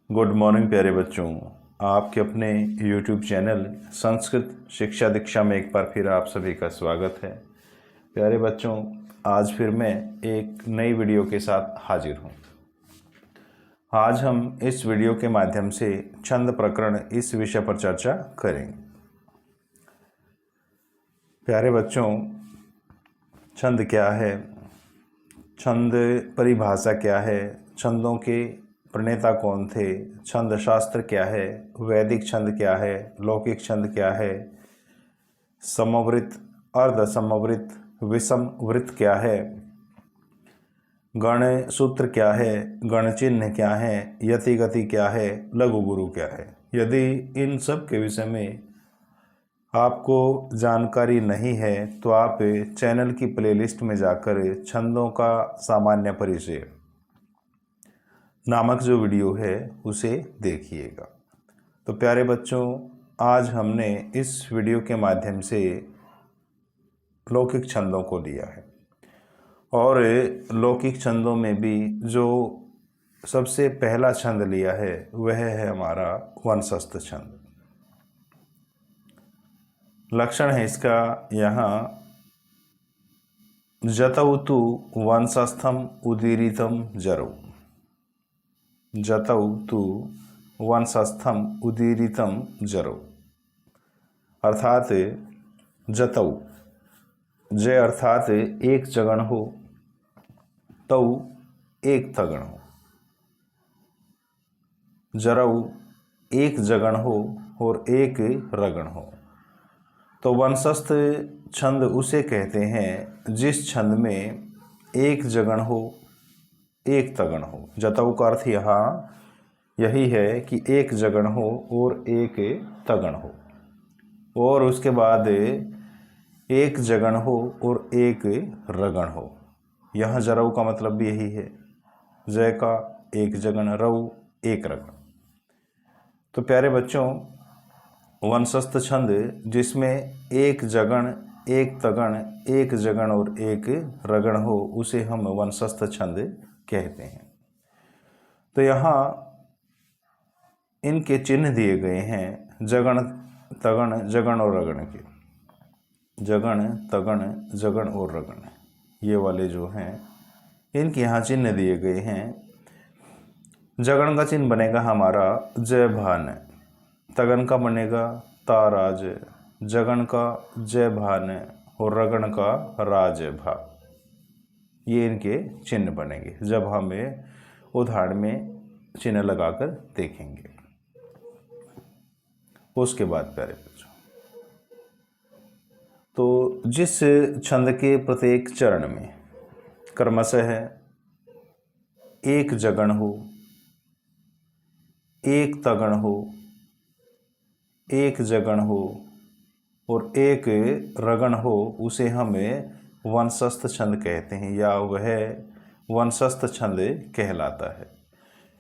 Good morning प्यारे बच्चों। आपके अपने YouTube चैनल संस्कृत शिक्षा दीक्षा में एक बार फिर आप सभी का स्वागत है। प्यारे बच्चों, आज फिर मैं एक नई वीडियो के साथ हाजिर हूँ। आज हम इस वीडियो के माध्यम से छंद प्रकरण इस विषय पर चर्चा करेंगे। प्यारे बच्चों, छंद क्या है, छंद परिभाषा क्या है, छंदों के प्रणेता कौन थे, छंद शास्त्र क्या है, वैदिक छंद क्या है, लौकिक छंद क्या है, समवृत, अर्ध समवृत, विषम वृत क्या है, गण सूत्र क्या है, गण चिन्ह क्या है, यति गति क्या है, लघु गुरु क्या है। यदि इन सब के विषय में आपको जानकारी नहीं है तो आप चैनल की प्लेलिस्ट में जाकर छंदों का सामान्य परिचय नामक जो वीडियो है उसे देखिएगा। तो प्यारे बच्चों, आज हमने इस वीडियो के माध्यम से लौकिक छंदों को लिया है और लौकिक छंदों में भी जो सबसे पहला छंद लिया है वह है हमारा वंशस्थ छंद। लक्षण है इसका यहाँ, जतौ तु वंशस्थम उदीरितम जरौ, जतौ तु वंशस्थम उदीरितम जरौ। अर्थात जतौ, जय अर्थात एक जगण हो, तौ एक तगण हो, जरौ एक जगण हो और एक रगण हो। तो वंशस्थ छंद उसे कहते हैं जिस छंद में एक जगण हो, एक तगण हो। जतौ का अर्थ यहाँ यही है कि एक जगण हो और एक तगण हो, और उसके बाद एक जगण हो और एक रगण हो। यहाँ जरौ का मतलब भी यही है, जय का एक जगण, रौ एक रगण। तो प्यारे बच्चों, वंशस्थ छंद जिसमें एक जगण, एक तगण, एक जगण और एक रगण हो उसे हम वंशस्थ छंद कहते हैं। तो यहाँ इनके चिन्ह दिए गए हैं, जगण, तगण, जगण और रगण के। जगण, तगण, जगण और रगण, ये वाले जो हैं इनके यहाँ चिन्ह दिए गए हैं। जगण का चिन्ह बनेगा हमारा जय भान, तगन का बनेगा ताराज, जगण का जय भान और रगण का राज भा। ये इनके चिन्ह बनेंगे जब हमें उदाहरण में चिन्ह लगाकर देखेंगे। उसके बाद प्यारे बच्चों, तो जिस छंद के प्रत्येक चरण में क्रमशः है एक जगण हो, एक तगण हो, एक जगण हो और एक रगण हो उसे हमें वंशस्थ छंद कहते हैं या वह वंशस्थ छंद कहलाता है।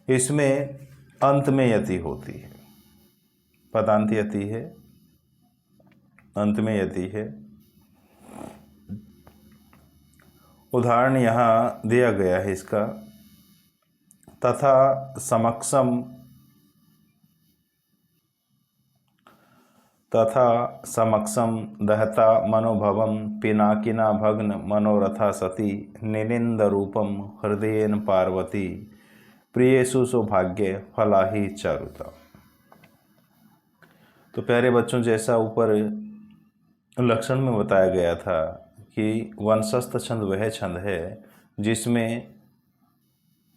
इसमें अंत में यति होती है, पदांत यति है, अंत में यति है। उदाहरण यहाँ दिया गया है इसका, तथा समक्षम, तथा समक्षम दहता मनोभवम पिनाकिना भग्न मनोरथा सती निनिंद रूपम हृदयेन पार्वती प्रियेषु सौभाग्य फलाही चारुता। तो प्यारे बच्चों, जैसा ऊपर लक्षण में बताया गया था कि वंशस्थ छंद वह छंद है जिसमें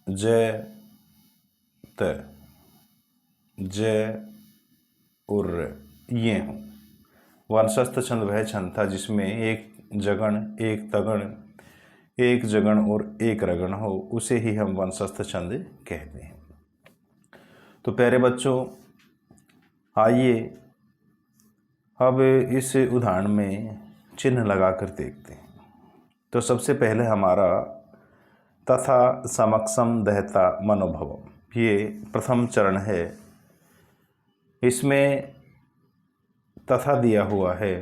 जय, त, जय और ये हों। वंशस्थ छंद वह छंद था जिसमें एक जगण, एक तगण, एक जगण और एक रगण हो उसे ही हम वंशस्थ छंद कहते हैं। तो प्यारे बच्चों, आइए अब इस उदाहरण में चिन्ह लगाकर देखते हैं। तो सबसे पहले हमारा तथा समक्षम दहता मनोभवम, ये प्रथम चरण है। इसमें तथा दिया हुआ है,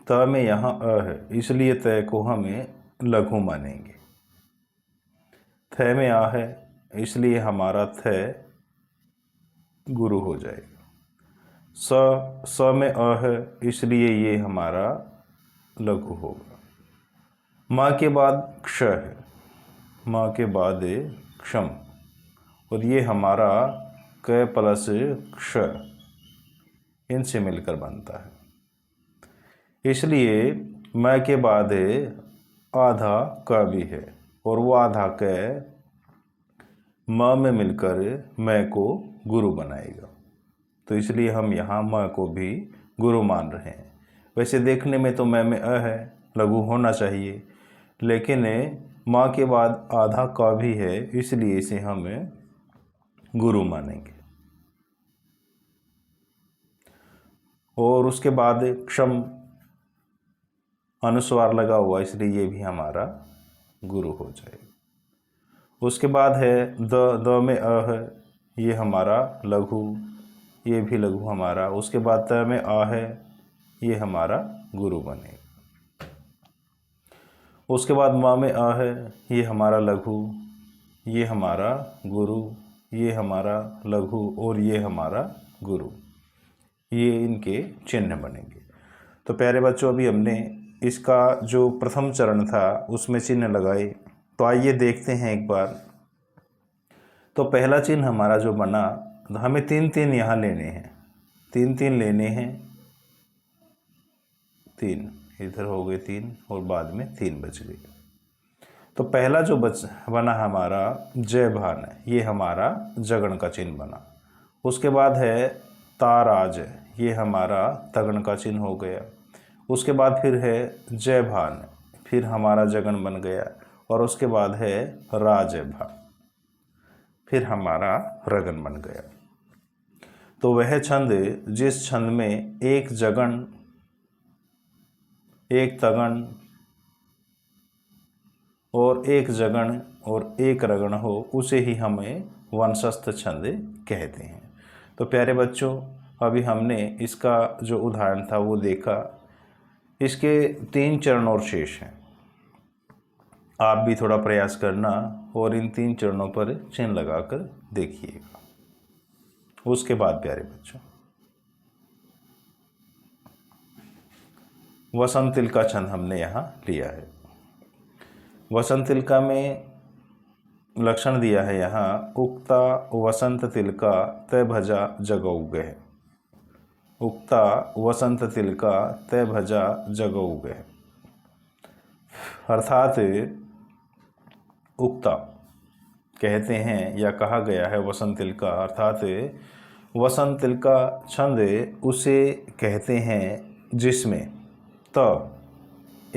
त में यहाँ अ है इसलिए तय को हमें लघु मानेंगे। थ में आ है इसलिए हमारा थ गुरु हो जाएगा। स में अ है, इसलिए ये हमारा लघु होगा। माँ के बाद क्ष है, माँ के बाद क्षम, और ये हमारा क प्लस क्ष इनसे मिलकर बनता है। इसलिए मैं के बाद आधा क भी है, और वो आधा क म में मिलकर मैं को गुरु बनाएगा। तो इसलिए हम यहाँ म को भी गुरु मान रहे हैं। वैसे देखने में तो मैं में अ है, लघु होना चाहिए, लेकिन माँ के बाद आधा का भी है, इसलिए इसे हम गुरु मानेंगे। और उसके बाद क्षम अनुस्वार लगा हुआ, इसलिए ये भी हमारा गुरु हो जाएगा। उसके बाद है द में अ है, ये हमारा लघु, ये भी लघु हमारा। उसके बाद त में आ है, ये हमारा गुरु बनेगा। उसके बाद मा में आ है, ये हमारा लघु, ये हमारा गुरु, ये हमारा लघु, और ये हमारा गुरु। ये इनके चिन्ह बनेंगे। तो प्यारे बच्चों, अभी हमने इसका जो प्रथम चरण था उसमें चिन्ह लगाए। तो आइए देखते हैं एक बार। तो पहला चिन्ह हमारा जो बना, हमें 3-3 यहाँ लेने हैं, 3-3 लेने हैं। 3 इधर हो गए 3, और बाद में 3 बच गए। तो पहला जो बना हमारा जय भान, ये हमारा जगण का चिन्ह बना। उसके बाद है ताराज, ये हमारा तगण का चिन्ह हो गया। उसके बाद फिर है जय भान, फिर हमारा जगन बन गया। और उसके बाद है राज भान, फिर हमारा रगन बन गया। तो वह छंद जिस छंद में एक जगन, एक तगन और एक जगन और एक रगन हो, उसे ही हमें वंशस्थ छंद कहते हैं। तो प्यारे बच्चों, अभी हमने इसका जो उदाहरण था वो देखा। इसके 3 चरण और शेष हैं। आप भी थोड़ा प्रयास करना और इन 3 चरणों पर चिन्ह लगाकर देखिएगा। उसके बाद प्यारे बच्चों, वसंत तिलका छंद हमने यहाँ लिया है। वसंत तिलका में लक्षण दिया है यहाँ, उक्ता वसंत तिलका तय भजा जगौ गए। उक्ता वसंत तिलका तय भजा जगौ गए, अर्थात उक्ता कहते हैं या कहा गया है वसंत तिलका, अर्थात वसंत तिलका छंद उसे कहते हैं जिसमें त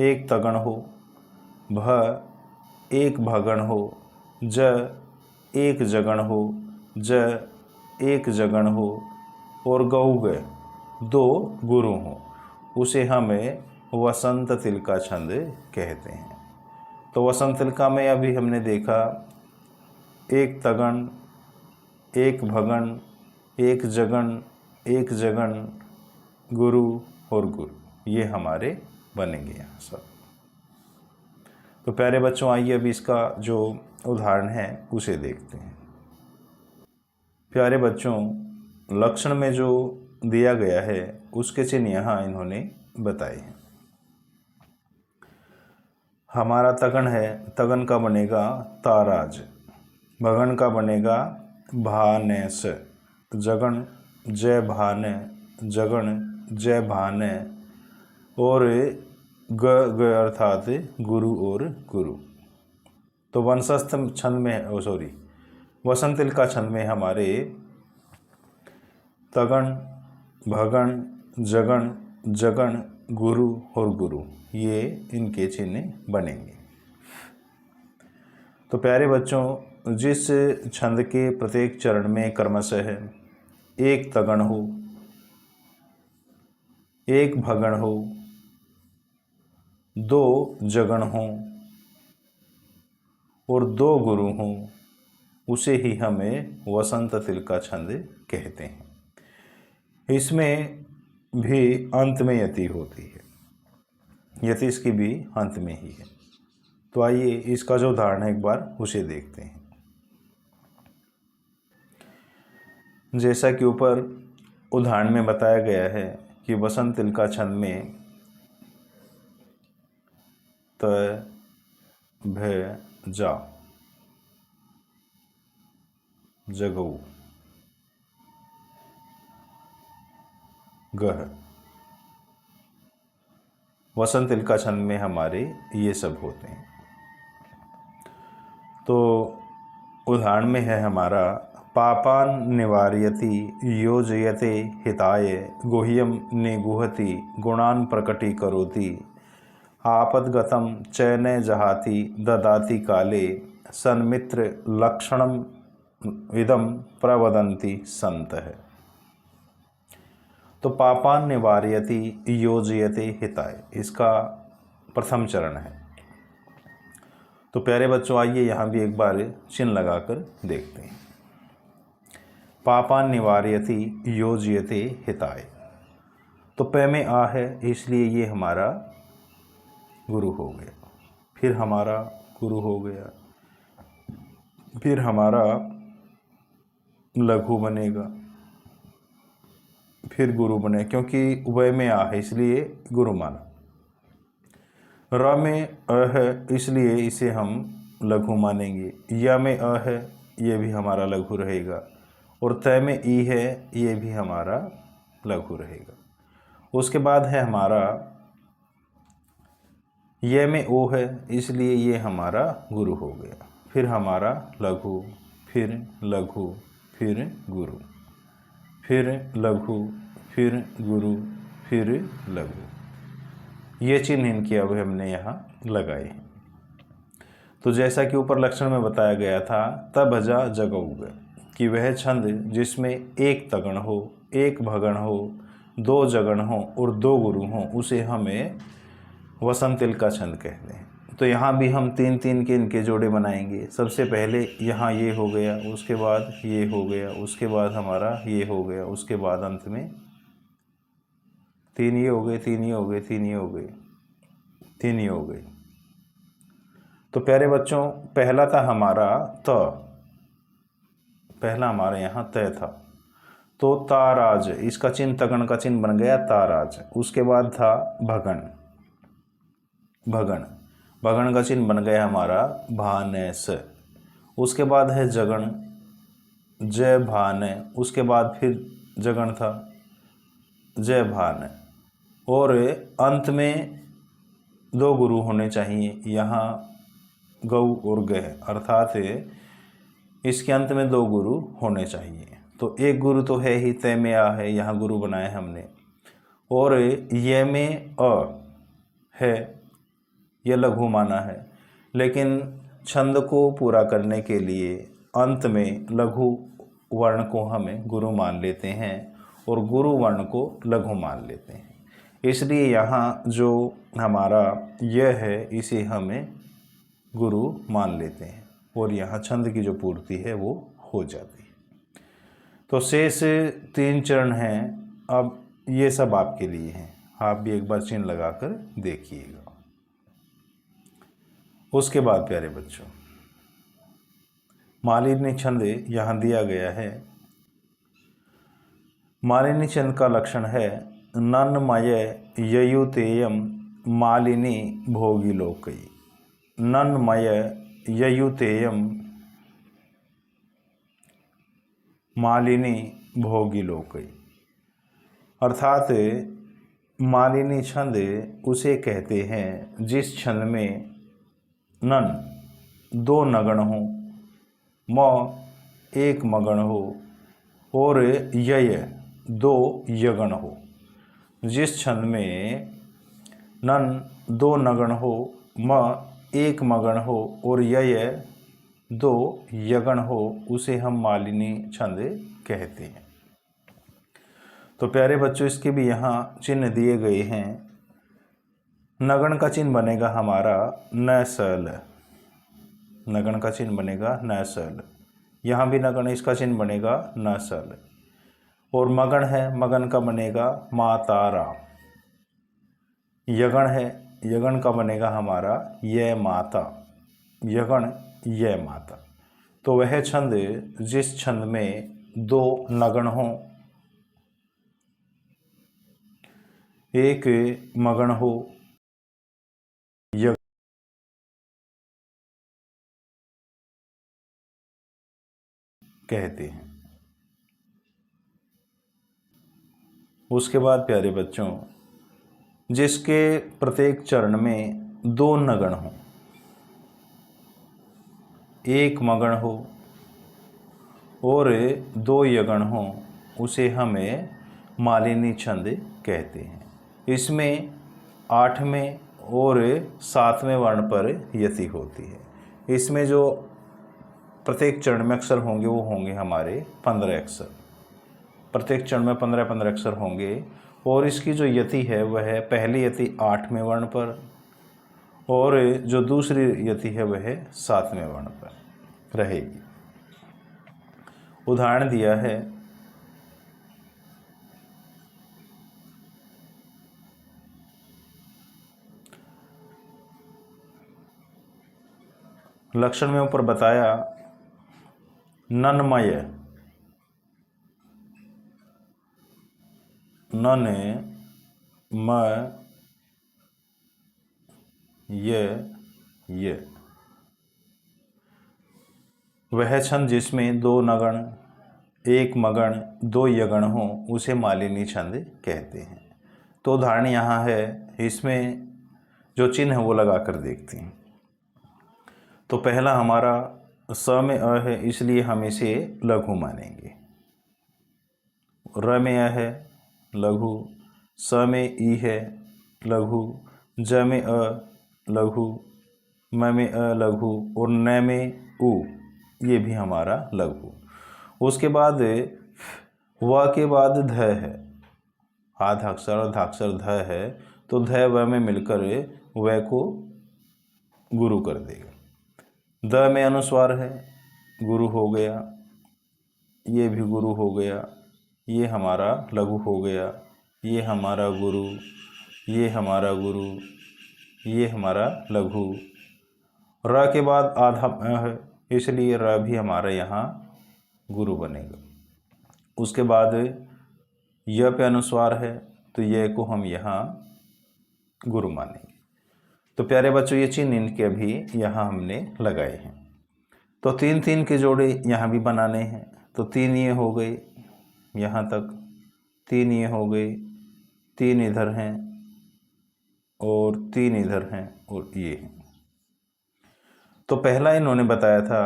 एक तगण हो, भ एक भगण हो, ज एक जगण हो, ज एक जगण हो, और गौ ग 2 गुरु हों, उसे हमें वसंत तिलका छंद कहते हैं। तो वसंत तिलका में अभी हमने देखा एक तगण, एक भगण, एक जगन, एक जगन, गुरु और गुरु, ये हमारे बनेंगे यहाँ सब। तो प्यारे बच्चों, आइए अभी इसका जो उदाहरण है उसे देखते हैं। प्यारे बच्चों, लक्षण में जो दिया गया है उसके चिन्ह यहाँ इन्होंने बताए हैं। हमारा तगन है, तगन का बनेगा ताराज, भगन का बनेगा भानेस, जगन जय भान, जगन जय भान, और ग अर्थात गुरु और गुरु। तो वंशस्थ छंद में वसंत तिलका छंद में हमारे तगन, भगन, जगन, जगन, गुरु और गुरु, ये इनके चिन्ह बनेंगे। तो प्यारे बच्चों, जिस छंद के प्रत्येक चरण में क्रमशः है एक तगन हो, एक भगन हो, 2 जगन हो और 2 गुरु हों, उसे ही हमें वसंत तिलका छंद कहते हैं। इसमें भी अंत में यति होती है, यति इसकी भी अंत में ही है। तो आइए इसका जो उदाहरण है एक बार उसे देखते हैं। जैसा कि ऊपर उदाहरण में बताया गया है कि वसंत तिलका छंद में त भ जा जगऊ गह, वसंत तिलका छंद में हमारे ये सब होते हैं। तो उदाहरण में है हमारा पापान निवारयति योजयते हिताय गुह्यम निगुहति गुणान प्रकटीकरोति आपदगतम चैने जहाति ददाति काले सन्मित्र लक्षणम इदम प्रवदन्ति संतः। तो पापान निवारयति योजयते हिताय इसका प्रथम चरण है। तो प्यारे बच्चों, आइए यहाँ भी एक बार चिन्ह लगाकर देखते हैं। पापान निवारयति योजयते हिताय, तो पै में आ है इसलिए ये हमारा गुरु हो गया, फिर हमारा गुरु हो गया, फिर हमारा लघु बनेगा, फिर गुरु बने, क्योंकि उभय में आ है इसलिए गुरु माना। र में अ है इसलिए इसे हम लघु मानेंगे। या में अ है ये भी हमारा लघु रहेगा, और तय में ई है ये भी हमारा लघु रहेगा। उसके बाद है हमारा ये में ओ है इसलिए ये हमारा गुरु हो गया, फिर हमारा लघु, फिर लघु, फिर गुरु, फिर लघु, फिर गुरु, फिर लघु। ये चिन्ह इनके अब हमने यहाँ लगाए हैं। तो जैसा कि ऊपर लक्षण में बताया गया था, तब जा जगऊग, कि वह छंद जिसमें एक तगण हो, एक भगण हो, दो जगण हो और दो गुरु हो, उसे हमें वसंत तिलका छंद कहते हैं। तो यहाँ भी हम तीन तीन के इनके जोड़े बनाएंगे। सबसे पहले यहाँ ये हो गया, उसके बाद ये हो गया, उसके बाद हमारा ये हो गया, उसके बाद अंत में तीन ये हो गए, तीन ये हो गए, तीन ये हो गए, तीन ये हो गए। तो प्यारे बच्चों, पहला था हमारा त, पहला हमारे यहाँ तय था, तो ताराज, इसका चिन्ह तगण का चिन्ह बन गया ताराज। उसके बाद था भगण, भगण, भगण का चिन्ह बन गया हमारा भानस। उसके बाद है जगण, जय भान, उसके बाद फिर जगण था जय भान, और अंत में दो गुरु होने चाहिए, यहाँ गौ और गह, अर्थात इसके अंत में दो गुरु होने चाहिए। तो एक गुरु तो है ही, तय में आ है, यहाँ गुरु बनाए हमने, और ये में अ है, यह लघु माना है, लेकिन छंद को पूरा करने के लिए अंत में लघु वर्ण को हमें गुरु मान लेते हैं और गुरु वर्ण को लघु मान लेते हैं। इसलिए यहाँ जो हमारा यह है इसे हमें गुरु मान लेते हैं और यहाँ छंद की जो पूर्ति है वो हो जाती है। तो शेष तीन चरण हैं, अब ये सब आपके लिए हैं, आप भी एक बार चिन्ह लगाकर देखिएगा। उसके बाद प्यारे बच्चों, मालिनी छंद यहाँ दिया गया है। मालिनी छंद का लक्षण है नन्मय ययुतेयम मालिनी भोगिलोकई। नन्मय ययुतेयम मालिनी भोगिलोकई, अर्थात मालिनी छंद उसे कहते हैं जिस छंद में नन दो नगण हो, म एक मगण हो और यय दो यगण हो। जिस छंद में नन दो नगण हो, म एक मगण हो और यय दो यगण हो, उसे हम मालिनी छंद कहते हैं। तो प्यारे बच्चों, इसके भी यहाँ चिन्ह दिए गए हैं। नगण का चिन्ह बनेगा हमारा नसल, नगण का चिन्ह बनेगा नसल, यहाँ भी नगण, इसका चिन्ह बनेगा नसल। और मगण है, मगन का बनेगा मातारा। यगण है, यगण का बनेगा हमारा ये माता, यगण ये माता। तो वह छंद जिस छंद में दो नगण हो, एक मगण हो, यगण कहते हैं। उसके बाद प्यारे बच्चों, जिसके प्रत्येक चरण में दो नगण हो, एक मगण हो और दो यगण हो, उसे हमें मालिनी छंद कहते हैं। इसमें 8वें और 7वें वर्ण पर यति होती है। इसमें जो प्रत्येक चरण में अक्षर होंगे वो होंगे हमारे 15 अक्षर। प्रत्येक चरण में 15-15 अक्षर होंगे और इसकी जो यति है वह पहली यति 8वें वर्ण पर और जो दूसरी यति है वह 7वें वर्ण पर रहेगी। उदाहरण दिया है, लक्षण में ऊपर बताया ननमय, नन म य, वह छंद जिसमें दो नगण, एक मगण, दो यगण हो उसे मालिनी छंद कहते हैं। तो उदाहरण यहाँ है, इसमें जो चिन्ह है वो लगा कर देखते हैं। तो पहला हमारा स में अ है, इसलिए हम इसे लघु मानेंगे। र में अ है लघु, स में ई है लघु, ज में अ लघु, म में अ लघु और न में उ, ये भी हमारा लघु। उसके बाद व के बाद ध है, आधाक्षर और धाक्षर ध है, तो ध व में मिलकर व को गुरु कर देगा। द में अनुस्वार है, गुरु हो गया, ये भी गुरु हो गया, ये हमारा लघु हो गया, ये हमारा गुरु, ये हमारा गुरु, ये हमारा लघु। र के बाद आधा है, इसलिए र भी हमारा यहाँ गुरु बनेगा। उसके बाद य पे अनुस्वार है, तो ये को हम यहाँ गुरु मानेंगे। तो प्यारे बच्चों, ये चिन्ह इनके अभी यहाँ हमने लगाए हैं। तो 3-3 के जोड़े यहाँ भी बनाने हैं। तो 3 ये हो गए यहाँ तक, 3 ये हो गए, 3 इधर हैं और 3 इधर हैं और ये हैं। तो पहला इन्होंने बताया था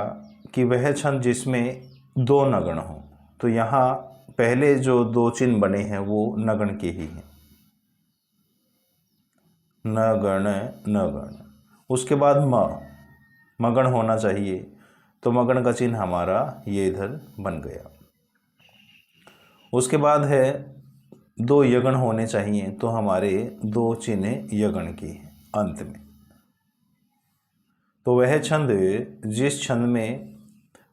कि वह छंद जिसमें दो नगण हो, तो यहाँ पहले जो दो चिन्ह बने हैं वो नगण के ही हैं, नगण नगण। उसके बाद मगण होना चाहिए, तो मगण का चिन्ह हमारा ये इधर बन गया। उसके बाद है दो यगण होने चाहिए, तो हमारे दो चिन्ह यगण के हैं अंत में। तो वह छंद जिस छंद में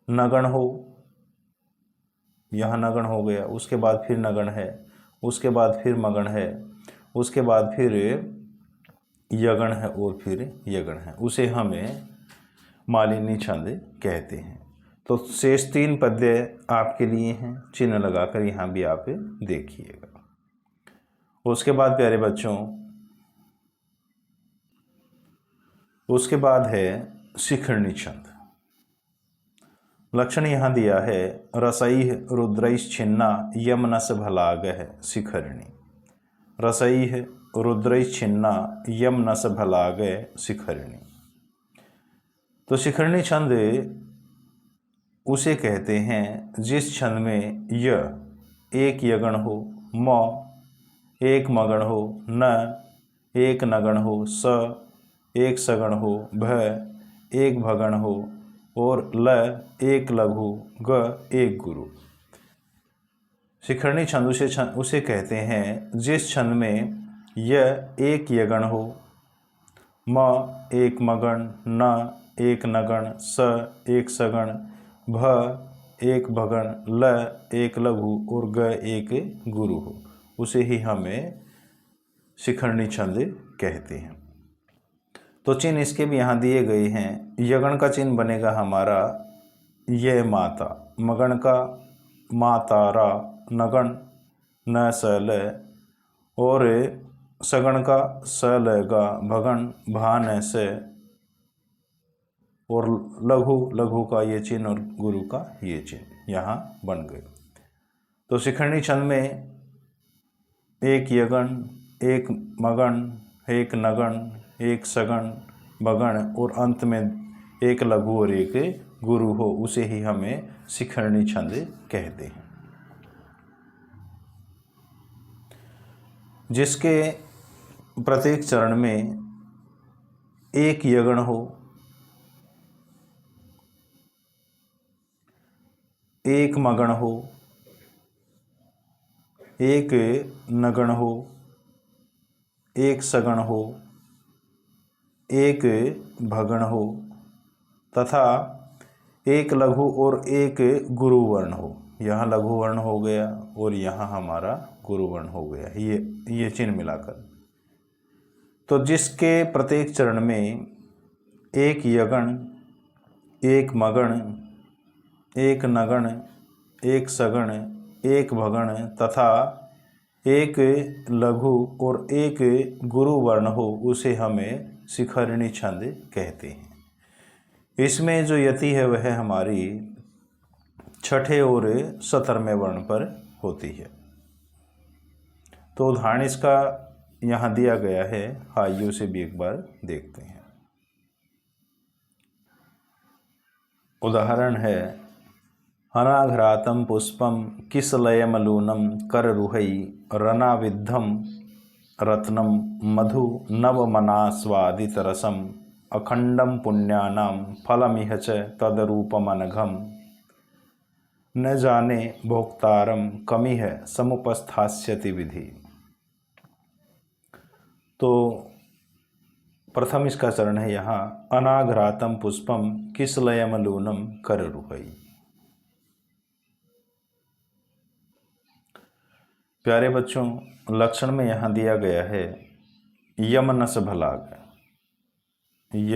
नगण हो, यहाँ नगण हो गया, उसके बाद फिर नगण है, उसके बाद फिर मगण है, उसके बाद फिर यगण है और फिर यगण है, उसे हमें मालिनी छंद कहते हैं। तो शेष 3 पद्य आपके लिए हैं, चिन्ह लगाकर यहाँ भी आप देखिएगा। उसके बाद प्यारे बच्चों, उसके बाद है शिखरणी छंद। लक्षण यहाँ दिया है, रसई रुद्रैश छिन्ना यमनस भलागह शिखरणी। रसई रुद्रैश छिन्ना यमनस भलागह शिखरणी। तो शिखरणी छंद उसे कहते हैं जिस छंद में य एक यगण हो, म एक मगण हो, न एक नगण हो, स एक सगण हो, भ एक भगण हो और ल एक लघु, ग एक गुरु। शिखरणी छंद उसे कहते हैं जिस छंद में य एक यगण हो, म एक मगण, न एक नगण, स एक सगण, भ एक भगण, ल एक लघु और ग एक गुरु हो, उसे ही हमें शिखरणी छंद कहते हैं। तो चिन्ह इसके भी यहाँ दिए गए हैं। यगण का चिन्ह बनेगा हमारा ये माता, मगण का मातारा, नगण न स ल, और सगण का स ल गा, भगण भा न से, और लघु, लघु का ये चिन्ह और गुरु का ये चिन्ह यहाँ बन गए। तो शिखरणी छंद में एक यगण, एक मगण, एक नगण, एक सगण, भगण और अंत में एक लघु और एक गुरु हो, उसे ही हमें शिखरणी छंद कहते हैं। जिसके प्रत्येक चरण में एक यगण हो, एक मगण हो, एक नगण हो, एक सगण हो, एक भगण हो तथा एक लघु और एक गुरु वर्ण हो। यहाँ लघु वर्ण हो गया और यहाँ हमारा गुरु वर्ण हो गया, ये चिन्ह मिलाकर। तो जिसके प्रत्येक चरण में एक यगण, एक मगण, एक नगण, एक सगण, एक भगण तथा एक लघु और एक गुरु वर्ण हो, उसे हमें शिखरणी छंद कहते हैं। इसमें जो यति है वह हमारी छठे और 17वें वर्ण पर होती है। तो उदाहरण इसका यहाँ दिया गया है, आइए उसे भी एक बार देखते हैं। उदाहरण है, अनाघ्रातं पुष्पं किसलयमलूनं कररुहै रनाविद्धं रत्नं मधु नवमनास्वादितरसम् अखण्डं पुण्यानां फलमिह च तदरूपमनघम् न जाने भोक्तारं कमिह समुपस्थास्यति विधि। तो प्रथम इसका चरण है यहाँ, अनाघ्रातं पुष्पं किसलयमलूनं कररुहै। प्यारे बच्चों, लक्षण में यहाँ दिया गया है यमनस भलाग, य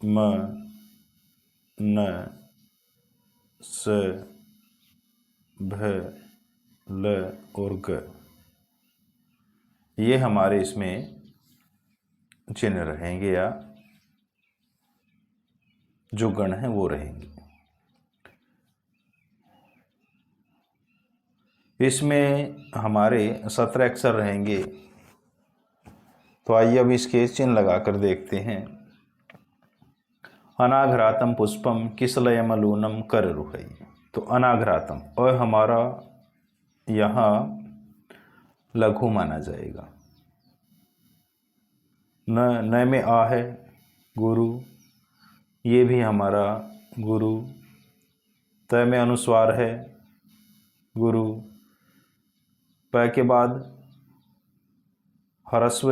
म न स भ ल और ग, ये हमारे इसमें चिन्ह रहेंगे या जो गण हैं वो रहेंगे। इसमें हमारे 17 अक्षर रहेंगे। तो आइए अब इसके चिन्ह लगाकर देखते हैं। अनाघ्रातं पुष्पम किसलयमलूनम कररुहै। तो अनाघ्रातम और हमारा यहाँ लघु माना जाएगा। न में आ है गुरु, ये भी हमारा गुरु। त में अनुस्वार है गुरु। प के बाद ह्रस्व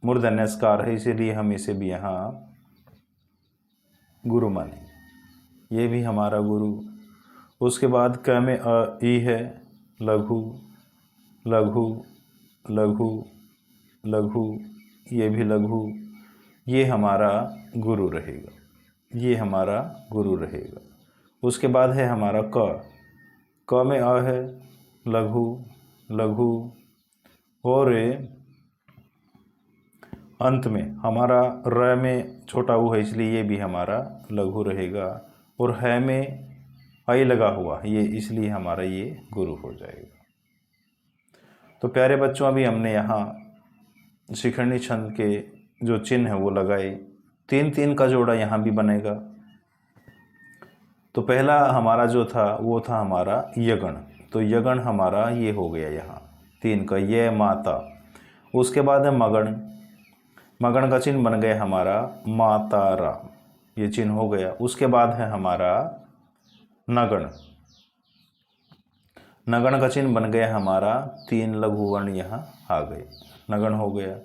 मूर्धन्यस्कार है, इसीलिए हम इसे भी यहाँ गुरु माने, ये भी हमारा गुरु। उसके बाद क में अ ई है लघु लघु लघु लघु, ये भी लघु, ये हमारा गुरु रहेगा, ये हमारा गुरु रहेगा। उसके बाद है हमारा क में अ है लघु लघु, और अंत में हमारा र में छोटा ऊ है, इसलिए ये भी हमारा लघु रहेगा। और है में आई लगा हुआ, ये इसलिए हमारा ये गुरु हो जाएगा। तो प्यारे बच्चों, अभी हमने यहाँ शिखरणी छंद के जो चिन्ह है वो लगाए। 3-3 का जोड़ा यहाँ भी बनेगा। तो पहला हमारा जो था वो था हमारा यगण। तो यगण हमारा ये हो गया यहाँ 3 का, ये माता। उसके बाद है मगण, मगण का चिन्ह बन गया हमारा मातारा, ये चिन्ह हो गया। उसके बाद है हमारा नगण, नगण का चिन्ह बन गया हमारा 3 लघु वर्ण यहाँ आ गए, नगण हो गया।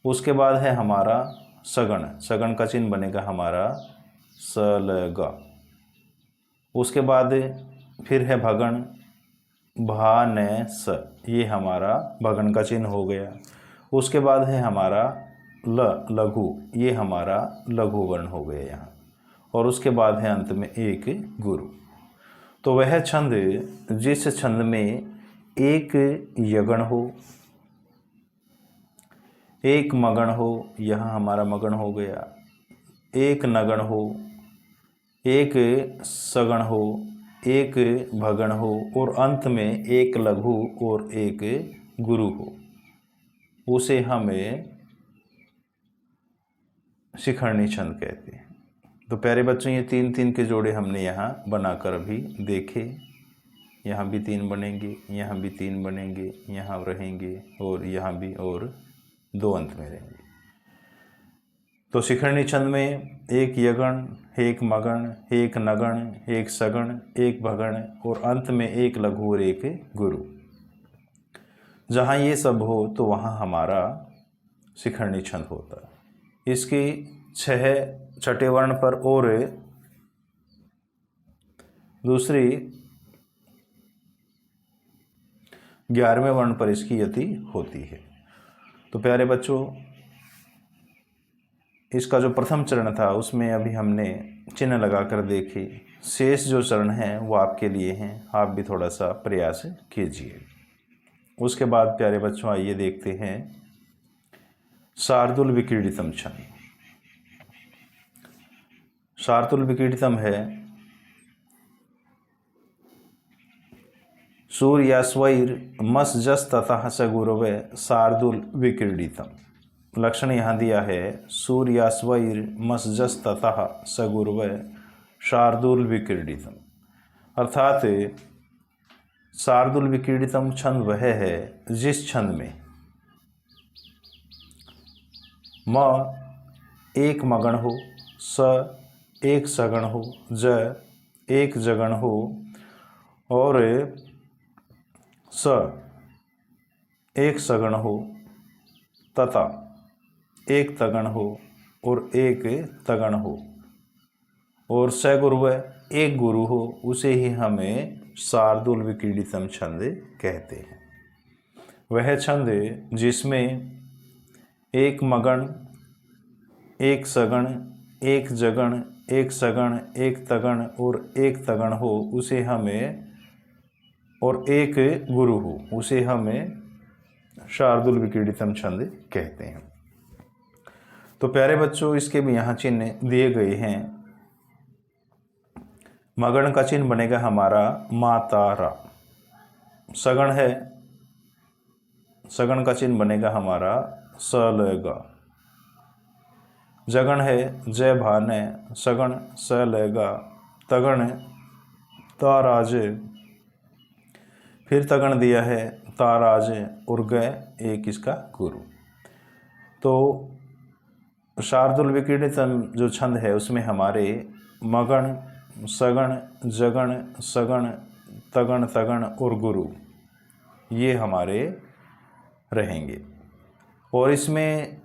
उसके बाद है हमारा सगण, सगण का चिन्ह बनेगा हमारा सलगा। उसके बाद फिर है भगण, भा न स, ये हमारा भगण का चिन्ह हो गया। उसके बाद है हमारा लघु, ये हमारा लघु वर्ण हो गया यहाँ। और उसके बाद है अंत में एक गुरु। तो वह छंद जिस छंद में एक यगण हो, एक मगण हो, यहाँ हमारा मगण हो गया, एक नगण हो, एक सगण हो, एक भगण हो और अंत में एक लघु और एक गुरु हो, उसे हमें शिखरणी छंद कहते हैं। तो प्यारे बच्चों, ये 3-3 के जोड़े हमने यहाँ बनाकर अभी देखे। यहाँ भी 3 बनेंगे, यहाँ भी 3 बनेंगे, यहाँ रहेंगे और यहाँ भी, और 2 अंत में रहेंगे। तो शिखरणी छंद में एक यगण, एक मगण, एक नगण, एक सगण, एक भगण और अंत में एक लघु और एक गुरु। जहाँ ये सब हो तो वहाँ हमारा शिखरणी छंद होता है। इसकी 6 वर्ण पर और दूसरी 11वें वर्ण पर इसकी यति होती है। तो प्यारे बच्चों, इसका जो प्रथम चरण था उसमें अभी हमने चिन्ह लगाकर देखे। शेष जो चरण हैं वो आपके लिए हैं, आप भी थोड़ा सा प्रयास कीजिए। उसके बाद प्यारे बच्चों आइए देखते हैं शार्दूल विक्रीडितम छंद। शार्दूल विक्रीडितम है सूर्यास्वैर मस जस ततः सगुरवे शार्दूल विक्रीडितम। लक्षण यहाँ दिया है सूर्यास्वैर मस जस ततः सगुरवे शार्दूल विक्रीडितम, अर्थात शार्दूल विक्रीडितम छंद वह है जिस छंद में म एक मगण हो, स एक सगण हो, ज एक जगण हो और स एक सगण हो तथा एक तगण हो और एक तगण हो और सगुरव एक गुरु हो, उसे ही हमें शार्दूल विक्रीडितम छंद कहते हैं। वह छंद जिसमें एक मगण, एक सगण, एक जगण, एक सगण, एक तगण और एक तगण हो, उसे हमें, और एक गुरु हो, उसे हमें शार्दूल विक्रीडितम छंद कहते हैं। तो प्यारे बच्चों, इसके भी यहाँ चिन्ह दिए गए हैं। मगण का चिन्ह बनेगा हमारा मातारा। सगण है, सगण का चिन्ह बनेगा हमारा सलगा। जगण है जय भान, सगण सलगा। तगण ताराज, फिर तगण दिया है ताराज और गय एक इसका गुरु। तो शार्दूल विक्रीडितम जो छंद है उसमें हमारे मगण, सगण, जगण, सगण, तगण, तगण और गुरु ये हमारे रहेंगे। और इसमें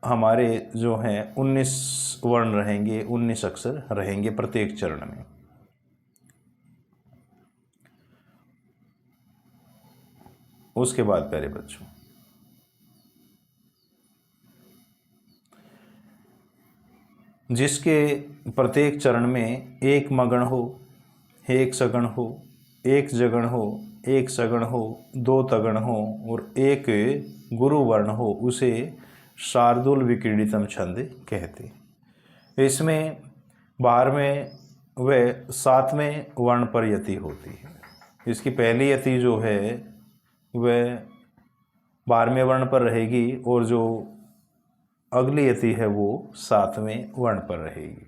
हमारे जो हैं 19 वर्ण रहेंगे, 19 अक्षर रहेंगे प्रत्येक चरण में। उसके बाद प्यारे बच्चों, जिसके प्रत्येक चरण में एक मगण हो, एक सगण हो, एक जगण हो, एक सगण हो, 2 तगण हो और एक गुरु वर्ण हो, उसे शार्दूल विक्रीडितम छंद कहते। इसमें 12वें व 7वें वर्ण पर यति होती है। इसकी पहली यति जो है वह 12वें वर्ण पर रहेगी और जो अगली यति है वो 7वें वर्ण पर रहेगी।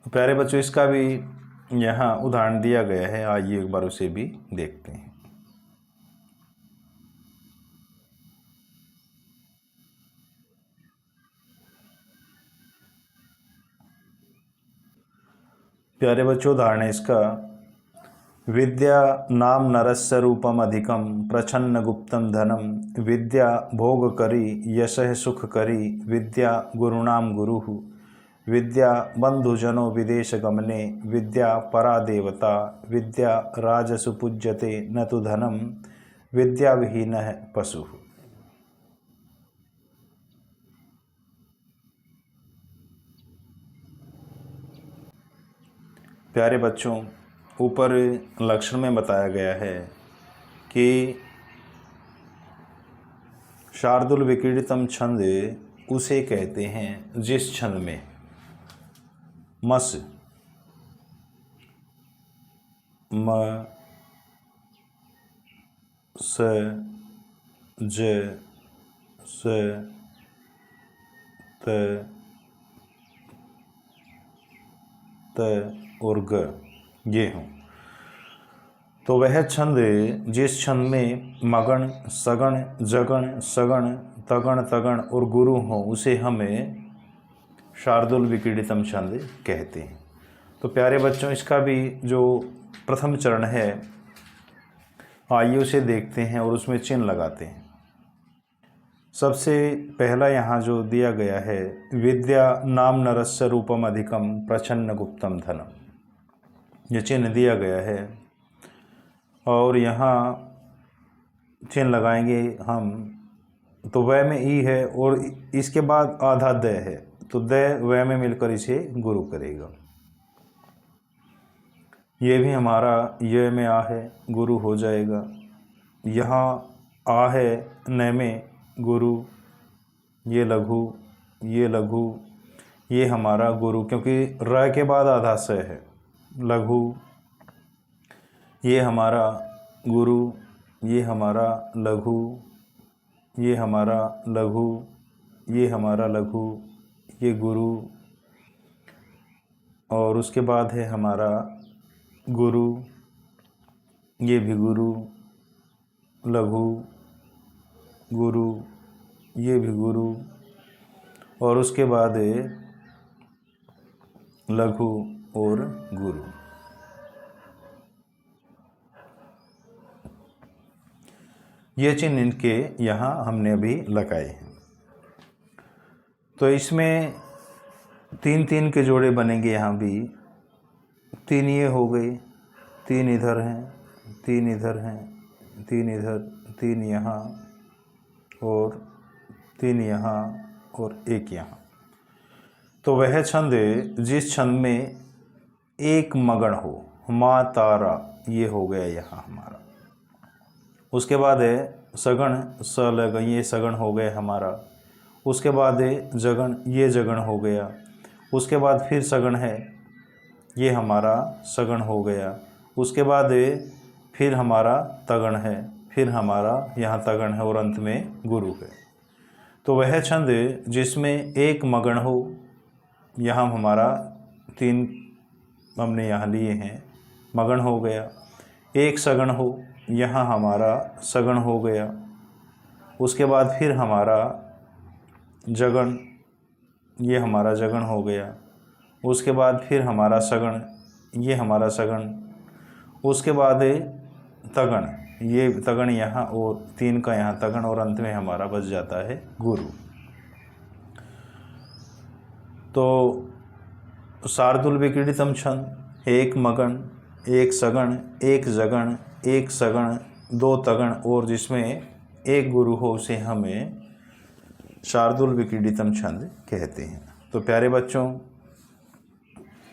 तो प्यारे बच्चों, इसका भी यहाँ उदाहरण दिया गया है, आइए एक बार उसे भी देखते हैं। प्यारे बच्चों, उदाहरण है इसका विद्या नाम नरस्य रूपम अधिकम प्रछन्न गुप्तम धनम विद्या भोग करी यशः सुख करी विद्या गुरुणाम गुरुः विद्या बंधुजनो विदेश गमने विद्या परा देवता विद्या राजसु पूज्यते न तो धनम विद्या विहीनः पशुः। प्यारे बच्चों, ऊपर लक्षण में बताया गया है कि शार्दूल विक्रीडितम छंद उसे कहते हैं जिस छंद में मस म स ज स त और ग ये हों। तो वह छंद जिस छंद में मगण, सगण, जगण, सगण, तगण, तगण और गुरु हो उसे हमें शार्दूल विक्रीडितम छंद कहते हैं। तो प्यारे बच्चों, इसका भी जो प्रथम चरण है आइए उसे देखते हैं और उसमें चिन्ह लगाते हैं। सबसे पहला यहाँ जो दिया गया है, विद्या नाम नरस्य रूपम अधिकम प्रच्छन्न गुप्तम धनम, ये चिन्ह दिया गया है और यहाँ चिन्ह लगाएंगे हम। तो वह में ई है और इसके बाद आधा द है, तो द वह में मिलकर इसे गुरु करेगा। ये भी हमारा य में आ है, गुरु हो जाएगा। यहाँ आ है न में गुरु, ये लघु, ये लघु, ये हमारा गुरु, क्योंकि र के बाद आधा स है, लघु, ये हमारा गुरु, ये हमारा लघु, ये हमारा लघु, ये हमारा लघु, ये गुरु, और उसके बाद है हमारा गुरु, ये भी गुरु, लघु, गुरु, ये भी गुरु, और उसके बाद है लघु और गुरु। ये चिन्ह इनके यहाँ हमने अभी लगाए हैं। तो इसमें 3-3 के जोड़े बनेंगे। यहाँ भी 3 ये हो गए, 3 इधर हैं, 3 इधर हैं, 3 इधर, 3 यहाँ और 3 यहाँ और 1 यहाँ। तो वह छंद जिस छंद में एक मगण हो, माँ तारा, ये हो गया यहाँ हमारा। उसके बाद है सगण, स लगन, ये सगण हो गया हमारा। उसके बाद है जगण, ये जगण हो गया। उसके बाद फिर सगण है, ये हमारा सगण हो गया। उसके बाद फिर हमारा तगण है, फिर हमारा यहाँ तगण है और अंत में गुरु है। तो वह छंद जिसमें एक मगण हो, यहाँ हमारा 3 हमने यहाँ लिए हैं, मगण हो गया। एक सगण हो, यहाँ हमारा सगण हो गया। उसके बाद फिर हमारा जगण, ये हमारा जगण हो गया। उसके बाद फिर हमारा सगण, ये हमारा सगण। उसके बाद तगण, ये तगण यहाँ और 3 का यहाँ तगण, और अंत में हमारा बच जाता है गुरु। तो शार्दूल विक्रीडितम छंद, एक मगण, एक सगण, एक जगण, एक सगण, 2 तगण और जिसमें एक गुरु हो उसे हमें शार्दूल विक्रीडितम छंद कहते हैं। तो प्यारे बच्चों,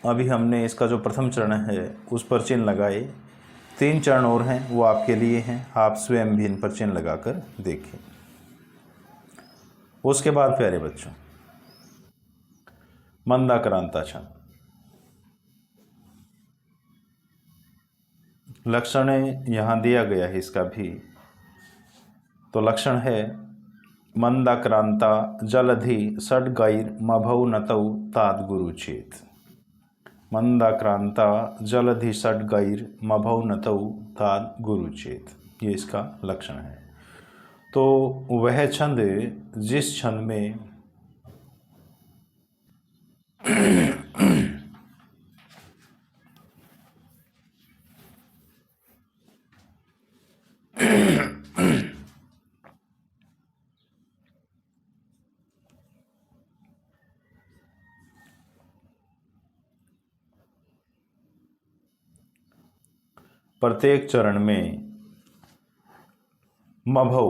अभी हमने इसका जो प्रथम चरण है उस पर चिन्ह लगाए। 3 चरण और हैं, वो आपके लिए हैं, आप स्वयं भी इन पर चिन्ह लगाकर देखें। उसके बाद प्यारे बच्चों, मंदाक्रांता छंद। लक्षण यहाँ दिया गया है इसका भी। तो लक्षण है मंदाक्रांता जलधि षड्गैर मभौ नतौ तात गुरुचेत। मंदाक्रांता जलधि षड्गैर मभौ नतौ तात गुरुचेत, ये इसका लक्षण है। तो वह छंद जिस छंद में प्रत्येक चरण में मभौ,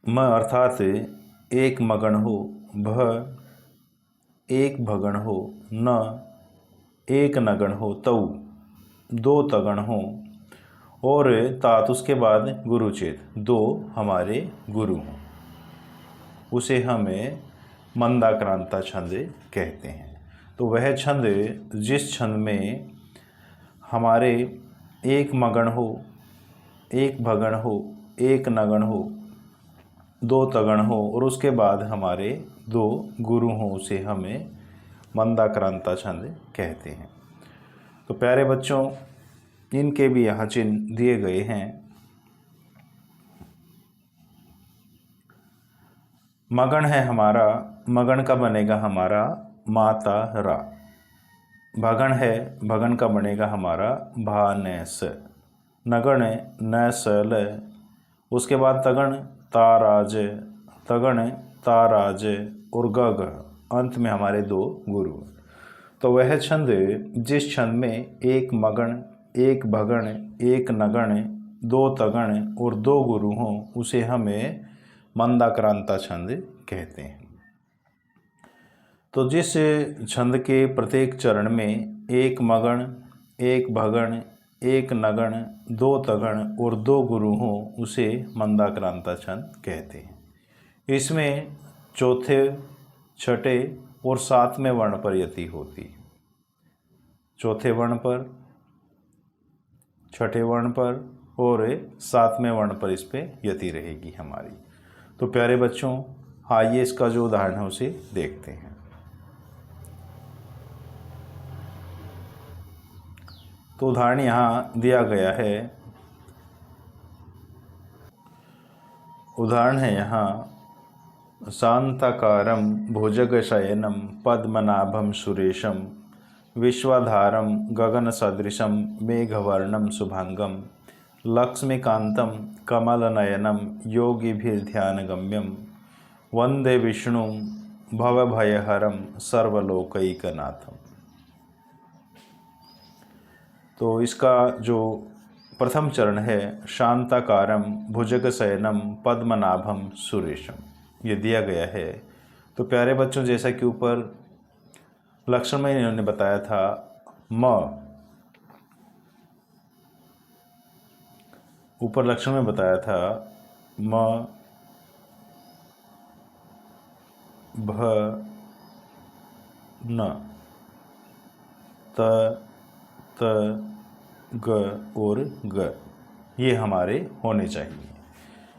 म अर्थात एक मगण हो, भ एक भगण हो, न एक नगण हो, तौ दो तगण हों और तात उसके बाद गुरुचेत, दो हमारे गुरु हों, उसे हमें मंदाक्रांता छंद कहते हैं। तो वह छंद जिस छंद में हमारे एक मगण हो, एक भगण हो, एक नगण हो, दो तगण हो और उसके बाद हमारे दो गुरु हों, उसे हमें मंदाक्रांता छंद कहते हैं। तो प्यारे बच्चों, इनके भी यहाँ चिन्ह दिए गए हैं। मगण है हमारा, मगण का बनेगा हमारा माता रा। भगण है, भगण का बनेगा हमारा भा न स। नगण न स ल। उसके बाद तगण ताराज, तगण ताराज और गग, अंत में हमारे दो गुरु। तो वह छंद जिस छंद में एक मगण, एक भगण, एक नगण, दो तगण और दो गुरु हों, उसे हमें मंदाक्रांता छंद कहते हैं। तो जिस छंद के प्रत्येक चरण में एक मगण, एक भगण, एक नगण, दो तगण और दो गुरु हों, उसे मंदाक्रांता छंद कहते हैं। इसमें चौथे, छठे और सातवें वर्ण पर यति होती है। चौथे वर्ण पर, छठे वर्ण पर और सातवें वर्ण पर इस पे यति रहेगी हमारी। तो प्यारे बच्चों, आइए इसका जो उदाहरण है उसे देखते हैं। तो उदाहरण यहाँ दिया गया है। उदाहरण है यहाँ, शांताकारं भुजगशयनं पद्मनाभं सुरेशं विश्वाधारं गगनसदृशं मेघवर्णं शुभांगं लक्ष्मीकान्तं कमलनयनं योगिभिर्ध्यानगम्यं वंदे विष्णुं भवभयहरं सर्वलोकैकनाथम्। तो इसका जो प्रथम चरण है, शांताकारं भुजगशयनं पद्मनाभं सुरेशम, ये दिया गया है। तो प्यारे बच्चों, जैसा कि ऊपर लक्षण में इन्होंने बताया था, ऊपर लक्षण में बताया था म भ न त ग और ग, ये हमारे होने चाहिए।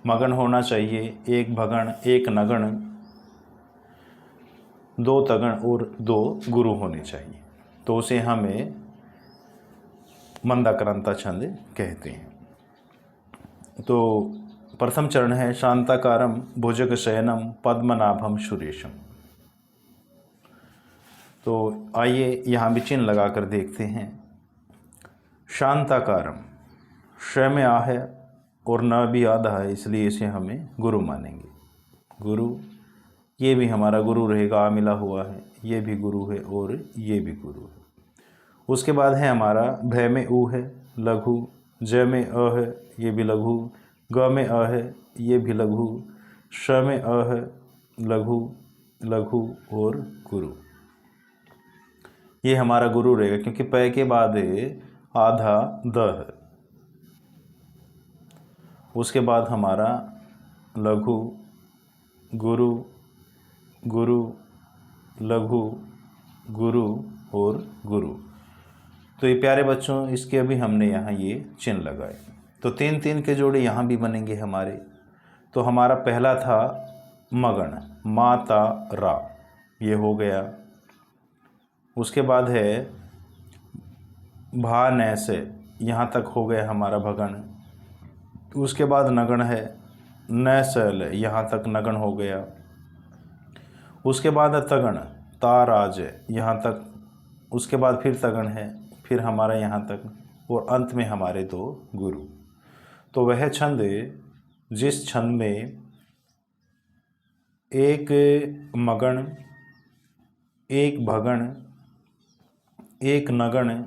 मगन होना चाहिए, एक भगण, एक नगण, दो तगण और दो गुरु होने चाहिए। तो उसे हमें मंदाक्रांता छंद कहते हैं। तो प्रथम चरण है शांताकारं भुजगशयनं पद्मनाभं सुरेशम। तो आइए यहाँ भी चिन्ह लगाकर देखते हैं। शांताकारं, श में आ है और न भी आधा है, इसलिए इसे हमें गुरु मानेंगे। गुरु, ये भी हमारा गुरु रहेगा, आ मिला हुआ है, ये भी गुरु है और ये भी गुरु है। उसके बाद है हमारा भय में ऊ है, लघु, ज में अ है, ये भी लघु, ग में अ है, ये भी लघु, श में अ है, लघु, लघु और गुरु। ये हमारा गुरु रहेगा, क्योंकि प के बाद आधा द है। उसके बाद हमारा लघु, गुरु, गुरु, लघु, गुरु और गुरु। तो ये प्यारे बच्चों, इसके अभी हमने यहाँ ये चिन्ह लगाए। तो तीन तीन के जोड़े यहाँ भी बनेंगे हमारे। तो हमारा पहला था मगन, माता रा, ये हो गया। उसके बाद है भा न से, यहाँ तक हो गया हमारा भगन। उसके बाद नगण है न सल, यहाँ तक नगण हो गया। उसके बाद तगण ताराज, यहाँ तक। उसके बाद फिर तगण है, फिर हमारा यहाँ तक, और अंत में हमारे दो गुरु। तो वह छंद जिस छंद में एक मगण, एक भगण, एक नगण,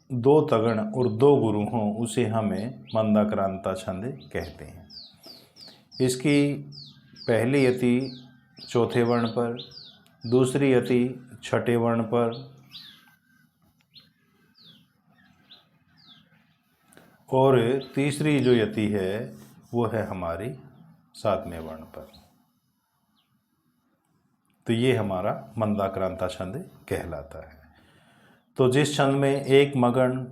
दो तगण और दो गुरु हों, उसे हमें मंदाक्रांता छंद कहते हैं। इसकी पहली यति चौथे वर्ण पर, दूसरी यति छठे वर्ण पर, और तीसरी जो यति है वो है हमारी 7वें वर्ण पर। तो ये हमारा मंदाक्रांता छंद कहलाता है। तो जिस छंद में एक मगण,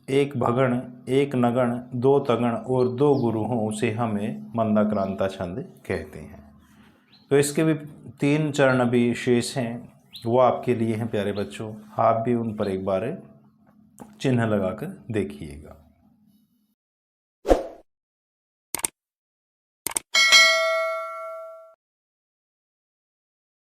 एक भगण, एक नगण, 2 तगण और 2 गुरु हों उसे हमें मंदाक्रांता छंद कहते हैं। तो इसके भी 3 चरण अभी शेष हैं, वो आपके लिए हैं प्यारे बच्चों। आप भी उन पर एक बार चिन्ह लगाकर देखिएगा।